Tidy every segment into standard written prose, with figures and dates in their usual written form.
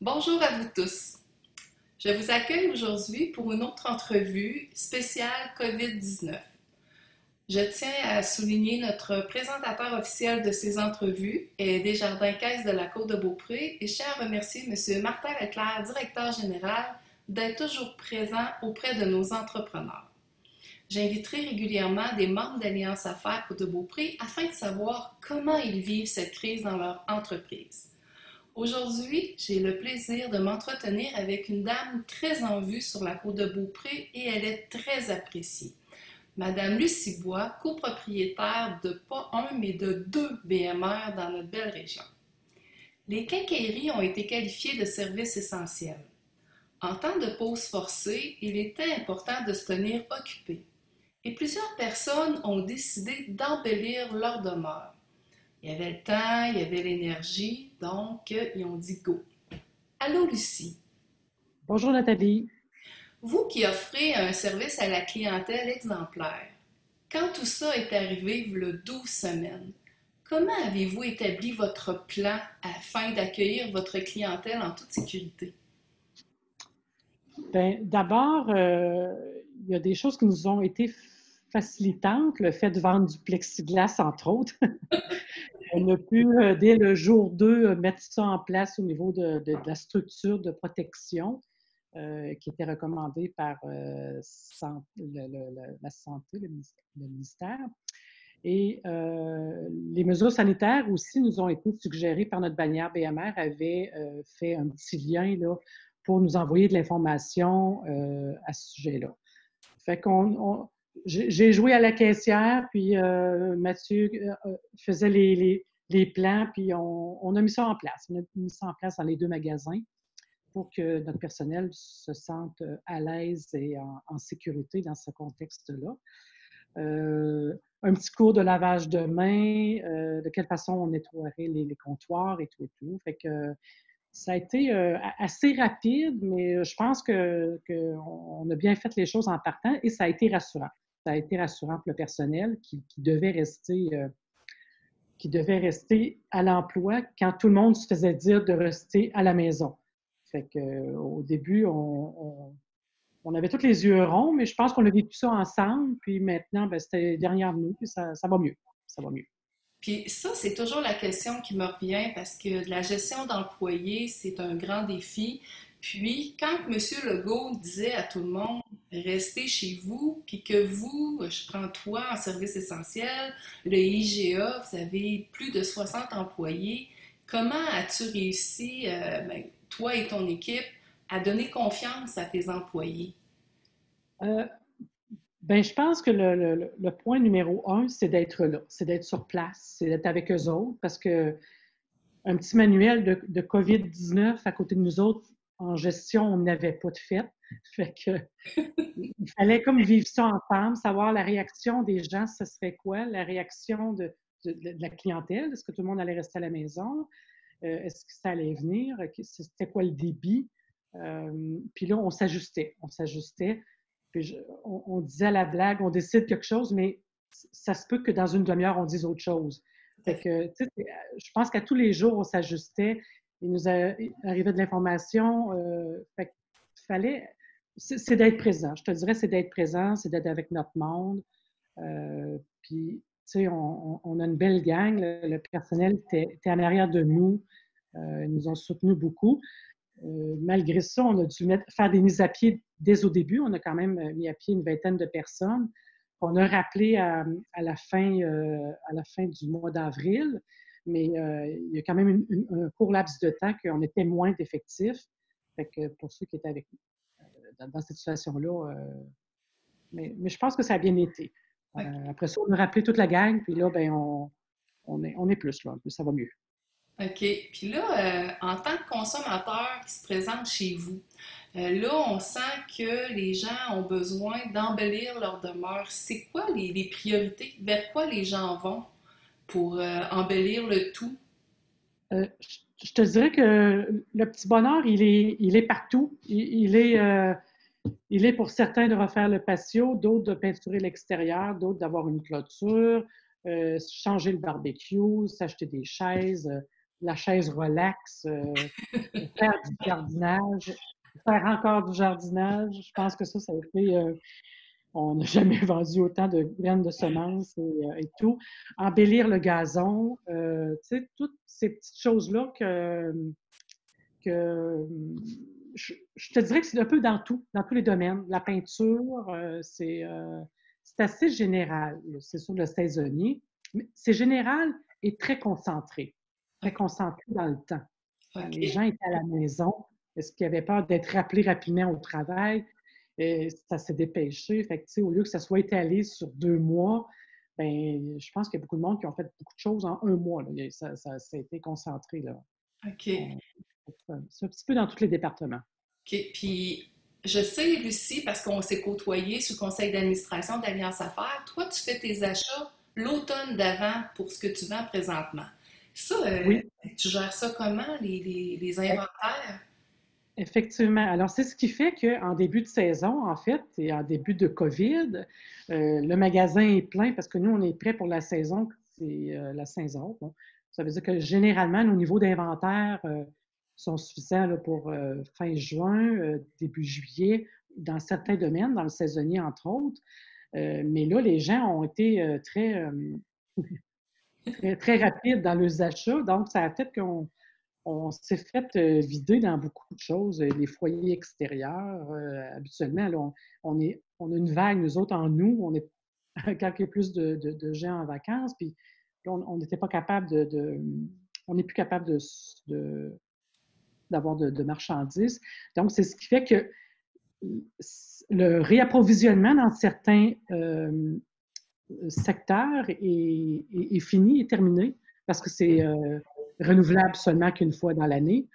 Bonjour à vous tous. Je vous accueille aujourd'hui pour une autre entrevue spéciale COVID-19. Je tiens à souligner notre présentateur officiel de ces entrevues est Desjardins-Caisse de la Côte-de-Beaupré et je tiens à remercier M. Martin Leclerc, directeur général, d'être toujours présent auprès de nos entrepreneurs. J'inviterai régulièrement des membres d'Alliance Affaires Côte-de-Beaupré afin de savoir comment ils vivent cette crise dans leur entreprise. Aujourd'hui, j'ai le plaisir de m'entretenir avec une dame très en vue sur la côte de Beaupré et elle est très appréciée. Madame Lucie Bois, copropriétaire de pas un mais de deux BMR dans notre belle région. Les quincailleries ont été qualifiées de services essentiels. En temps de pause forcée, il était important de se tenir occupé. Et plusieurs personnes ont décidé d'embellir leur demeure. Il y avait le temps, il y avait l'énergie, donc ils ont dit go. Allô Lucie, Bonjour Nathalie. vous qui offrez un service à la clientèle exemplaire, quand tout ça est arrivé, il y a 12 semaines, comment avez-vous établi votre plan afin d'accueillir votre clientèle en toute sécurité? D'abord, il y a des choses qui nous ont été facilitantes, le fait de vendre du plexiglas, entre autres. On a pu, dès le jour 2, mettre ça en place au niveau de la structure de protection qui était recommandée par la santé, le ministère. Et les mesures sanitaires aussi nous ont été suggérées par notre bannière BMR, avait fait un petit lien là, pour nous envoyer de l'information à ce sujet-là. Fait qu'on, j'ai joué à la caissière, puis Mathieu faisait les plans, puis on a mis ça en place. On a mis ça en place dans les deux magasins pour que notre personnel se sente à l'aise et en sécurité dans ce contexte-là. Un petit cours de lavage de mains, de quelle façon on nettoierait les comptoirs et tout et tout. Fait que ça a été assez rapide, mais je pense qu'on a bien fait les choses en partant et ça a été rassurant. Ça a été rassurant pour le personnel qui devait rester à l'emploi quand tout le monde se faisait dire de rester à la maison. Fait que, au début, on avait tous les yeux ronds, mais je pense qu'on a vécu ça ensemble. Puis maintenant, ben, c'était derrière nous, puis ça va mieux. Ça va mieux. Puis ça, c'est toujours la question qui me revient parce que la gestion d'employés, c'est un grand défi. Puis quand M. Legault disait à tout le monde, restez chez vous, puis que vous, je prends toi en service essentiel, le IGA, vous avez plus de 60 employés, comment as-tu réussi, toi et ton équipe, à donner confiance à tes employés? Euh, je pense que le point numéro un, c'est d'être là, c'est d'être sur place, c'est d'être avec eux autres, parce que un petit manuel de COVID-19 à côté de nous autres, en gestion, on n'avait pas de fait. Fait que il fallait comme vivre ça ensemble, savoir la réaction des gens, ce serait quoi, la réaction de la clientèle, est-ce que tout le monde allait rester à la maison, est-ce que ça allait venir, c'était quoi le débit. Puis là, on s'ajustait. Puis on disait à la blague, on décide quelque chose, mais ça se peut que dans une demi-heure, on dise autre chose. Fait que, tu sais, je pense qu'à tous les jours, on s'ajustait. Il nous arrivait de l'information. Fait qu'il fallait, c'est d'être présent. Je te dirais, c'est d'être présent, c'est d'être avec notre monde. Puis, tu sais, on a une belle gang. Le personnel était en arrière de nous. Ils nous ont soutenus beaucoup. Malgré ça, on a dû faire des mises à pied dès au début. On a quand même mis à pied une vingtaine de personnes. On a rappelé à la fin du mois d'avril, mais il y a quand même un court laps de temps qu'on était moins d'effectifs. Fait que pour ceux qui étaient avec nous dans cette situation-là, mais je pense que ça a bien été. Après ça, on a rappelé toute la gang, puis là, ben, on est plus là, ça va mieux. OK. Puis là, en tant que consommateur qui se présente chez vous, là, on sent que les gens ont besoin d'embellir leur demeure. C'est quoi les priorités? Vers quoi les gens vont pour embellir le tout? Je te dirais que le petit bonheur, il est partout. Il est pour certains de refaire le patio, d'autres de peinturer l'extérieur, d'autres d'avoir une clôture, changer le barbecue, s'acheter des chaises. la chaise relax, faire du jardinage, faire encore du jardinage. Je pense que ça a été... on n'a jamais vendu autant de graines de semences et tout. Embellir le gazon, tu sais, toutes ces petites choses-là que je te dirais que c'est un peu dans tout, dans tous les domaines. La peinture, c'est assez général. C'est sûr le saisonnier, mais c'est général et très concentré dans le temps. Les gens OK. étaient à la maison. Est-ce qu'ils avaient peur d'être rappelés rapidement au travail? Et ça s'est dépêché. Fait que, au lieu que ça soit étalé sur 2 mois, ben, je pense qu'il y a beaucoup de monde qui ont fait beaucoup de choses en un mois. Là. Ça a été concentré. Là. OK. C'est un petit peu dans tous les départements. OK. Puis, je sais, Lucie, parce qu'on s'est côtoyés sur le conseil d'administration d'Alliance Affaires, toi, tu fais tes achats l'automne d'avant pour ce que tu vends présentement. Ça, Oui, tu gères ça comment, les inventaires? effectivement. Alors, c'est ce qui fait qu'en début de saison, en fait, et en début de COVID, le magasin est plein parce que nous, on est prêt pour la saison, c'est la saison. Bon. Ça veut dire que généralement, nos niveaux d'inventaire sont suffisants là, pour fin juin, début juillet, dans certains domaines, dans le saisonnier, entre autres. Mais là, les gens ont été très rapides dans leurs achats, donc ça a fait qu'on s'est fait vider dans beaucoup de choses. Les foyers extérieurs, habituellement, là, on a une vague, nous autres, en nous, on est quand il y a plus de gens en vacances, puis on n'était pas capable on n'est plus capable d'avoir de marchandises. Donc, c'est ce qui fait que le réapprovisionnement dans certains secteurs est fini, est terminé, parce que c'est renouvelable seulement qu'une fois dans l'année.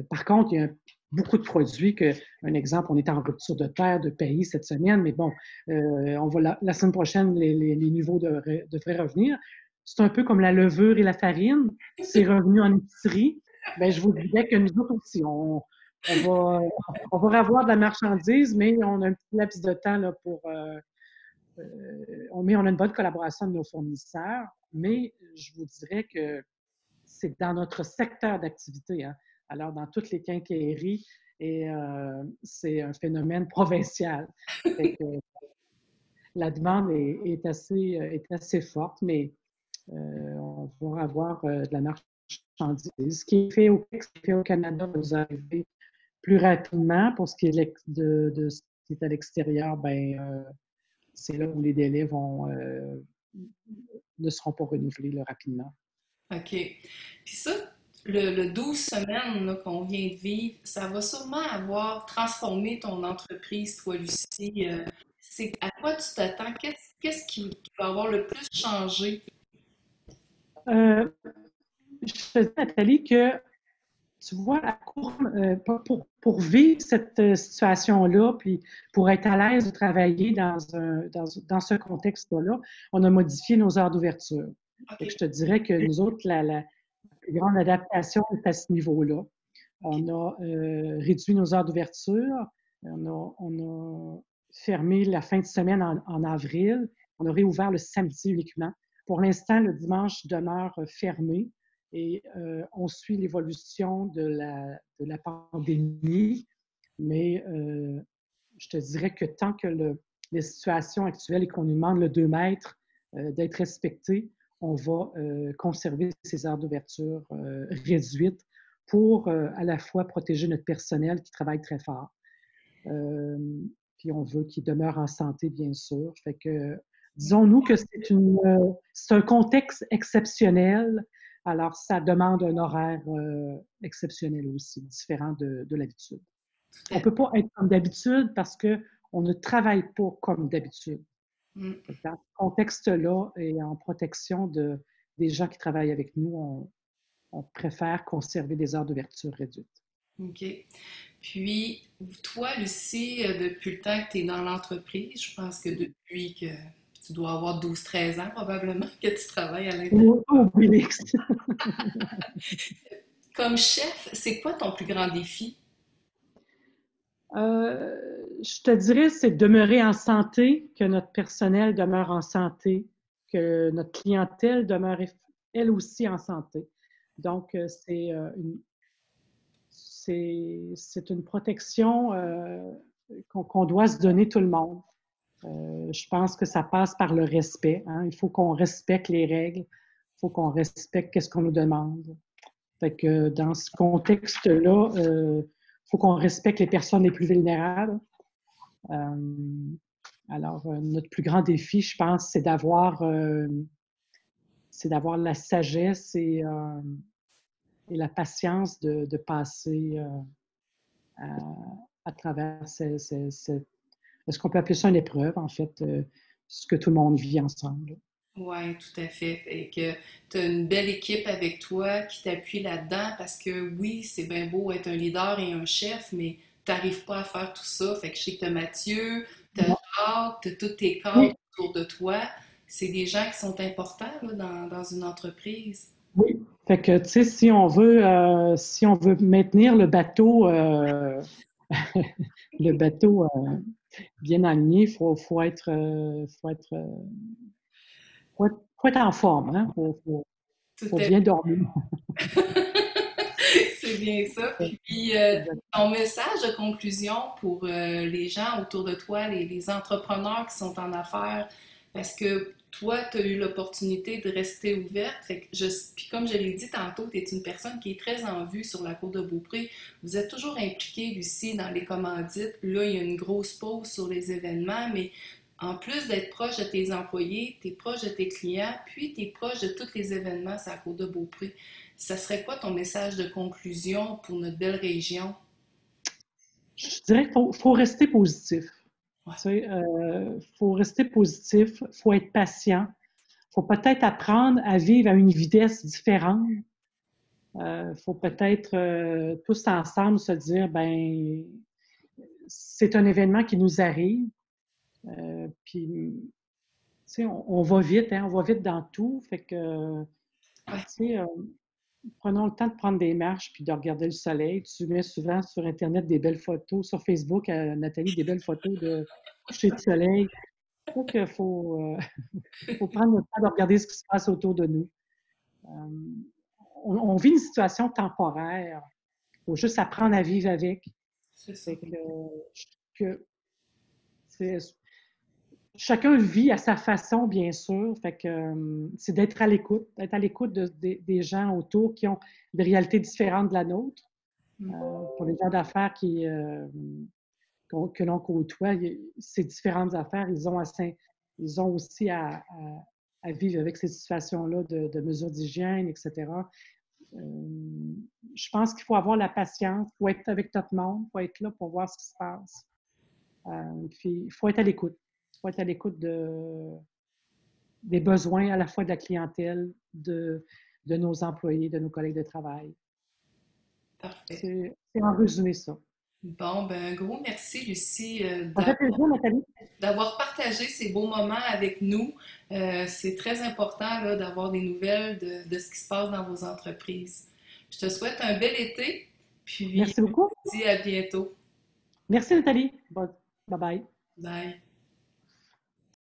Par contre, il y a beaucoup de produits un exemple, on est en rupture de terre, de pays cette semaine, mais bon, on va la semaine prochaine, les niveaux devraient revenir. C'est un peu comme la levure et la farine. C'est revenu en épicerie. Ben, je vous dirais que nous autres aussi, on va avoir de la marchandise, mais on a un petit laps de temps là, on a une bonne collaboration de nos fournisseurs, mais je vous dirais que c'est dans notre secteur d'activité. Hein. Alors, dans toutes les quincailleries, et c'est un phénomène provincial. Fait que, la demande est assez forte, mais on va avoir de la marchandise. Ce qui est fait ce qui est fait au Canada va nous arriver plus rapidement. Pour ce qui est de ce qui est à l'extérieur, ben, c'est là où les délais ne seront pas renouvelés là, rapidement. OK. Puis ça, le 12 semaines là, qu'on vient de vivre, ça va sûrement avoir transformé ton entreprise, toi, Lucie. C'est à quoi tu t'attends? Qu'est-ce qui va avoir le plus changé? Euh, je te dis, Nathalie, que tu vois, pour vivre cette situation-là, puis pour être à l'aise de travailler dans ce contexte-là, on a modifié nos heures d'ouverture. Je OK. te dirais que nous autres, la plus grande adaptation est à ce niveau-là. OK. On a réduit nos heures d'ouverture. On a fermé la fin de semaine en avril. On a réouvert le samedi uniquement. Pour l'instant, le dimanche demeure fermé et on suit l'évolution de la pandémie. Mais je te dirais que tant que les situations actuelles et qu'on nous demande le 2 mètres d'être respecté, on va conserver ces heures d'ouverture réduites pour à la fois protéger notre personnel qui travaille très fort. Euh, Puis on veut qu'il demeure en santé, bien sûr. Fait que disons-nous que c'est un contexte exceptionnel. Alors, ça demande un horaire exceptionnel aussi, différent de l'habitude. Tout On à ne fait. peut pas être comme d'habitude parce qu'on ne travaille pas comme d'habitude. Mm. Dans ce contexte-là et en protection des gens qui travaillent avec nous, on préfère conserver des heures d'ouverture réduites. OK. Puis, toi, Lucie, depuis le temps que tu es dans l'entreprise, je pense que depuis que tu dois avoir 12-13 ans probablement que tu travailles à l'intérieur. Oh, Obélix! Comme chef, c'est quoi ton plus grand défi? Je te dirais, c'est de demeurer en santé, que notre personnel demeure en santé, que notre clientèle demeure elle aussi en santé. Donc, c'est une protection qu'on doit se donner tout le monde. Je pense que ça passe par le respect. Hein. Il faut qu'on respecte les règles. Il faut qu'on respecte ce qu'on nous demande. Fait que dans ce contexte-là, il faut qu'on respecte les personnes les plus vulnérables. Alors, notre plus grand défi, je pense, c'est d'avoir la sagesse et la patience de passer à travers est-ce qu'on peut appeler ça une épreuve, en fait, ce que tout le monde vit ensemble. Oui, tout à fait. Et que tu as une belle équipe avec toi qui t'appuie là-dedans parce que oui, c'est bien beau être un leader et un chef, mais tu n'arrives pas à faire tout ça. Fait que je sais que tu as Mathieu, tu as Jacques, tu as tous tes cadres Oui, autour de toi. C'est des gens qui sont importants là, dans une entreprise. oui. Fait que, tu sais, si on veut maintenir le bateau, le bateau bien aligné, faut être en forme, hein? Tout Faut à bien dormir. C'est bien ça. Puis, ton message de conclusion pour les gens autour de toi, les entrepreneurs qui sont en affaires, parce que toi, tu as eu l'opportunité de rester ouverte. Fait que puis comme je l'ai dit tantôt, tu es une personne qui est très en vue sur la Côte de Beaupré. Vous êtes toujours impliqué, Lucie, dans les commandites. Là, il y a une grosse pause sur les événements, mais en plus d'être proche de tes employés, tu es proche de tes clients, puis tu es proche de tous les événements sur la Côte de Beaupré. Ça serait quoi ton message de conclusion pour notre belle région? Je dirais qu'il faut rester positif. Ouais. Tu sais, faut rester positif, faut être patient. Faut peut-être apprendre à vivre à une vitesse différente. Faut peut-être tous ensemble se dire, ben, c'est un événement qui nous arrive. Puis, tu sais, on va vite, hein, on va vite dans tout. Fait que, tu Ouais. sais, prenons le temps de prendre des marches puis de regarder le soleil. Tu mets souvent sur Internet des belles photos, sur Facebook, Nathalie, des belles photos de coucher de soleil. Donc, il faut prendre le temps de regarder ce qui se passe autour de nous. On vit une situation temporaire. Il faut juste apprendre à vivre avec. C'est ça. Fait que chacun vit à sa façon, bien sûr. Fait que c'est d'être à l'écoute des gens autour qui ont des réalités différentes de la nôtre. Pour les gens d'affaires que l'on côtoie, ces différentes affaires, ils ont aussi à vivre avec ces situations-là de mesures d'hygiène, etc. Je pense qu'il faut avoir la patience, il faut être avec tout le monde, il faut être là pour voir ce qui se passe. Puis, il faut être à l'écoute. Il faut être à l'écoute des besoins à la fois de la clientèle, de nos employés, de nos collègues de travail. Parfait. C'est en résumé ça. Bon, ben, un gros merci, Lucie, Ça fait plaisir, Nathalie. d'avoir partagé ces beaux moments avec nous. C'est très important là, d'avoir des nouvelles de ce qui se passe dans vos entreprises. Je te souhaite un bel été, puis Merci beaucoup. je te dis à bientôt. Merci, Nathalie. Bye bye. Bye.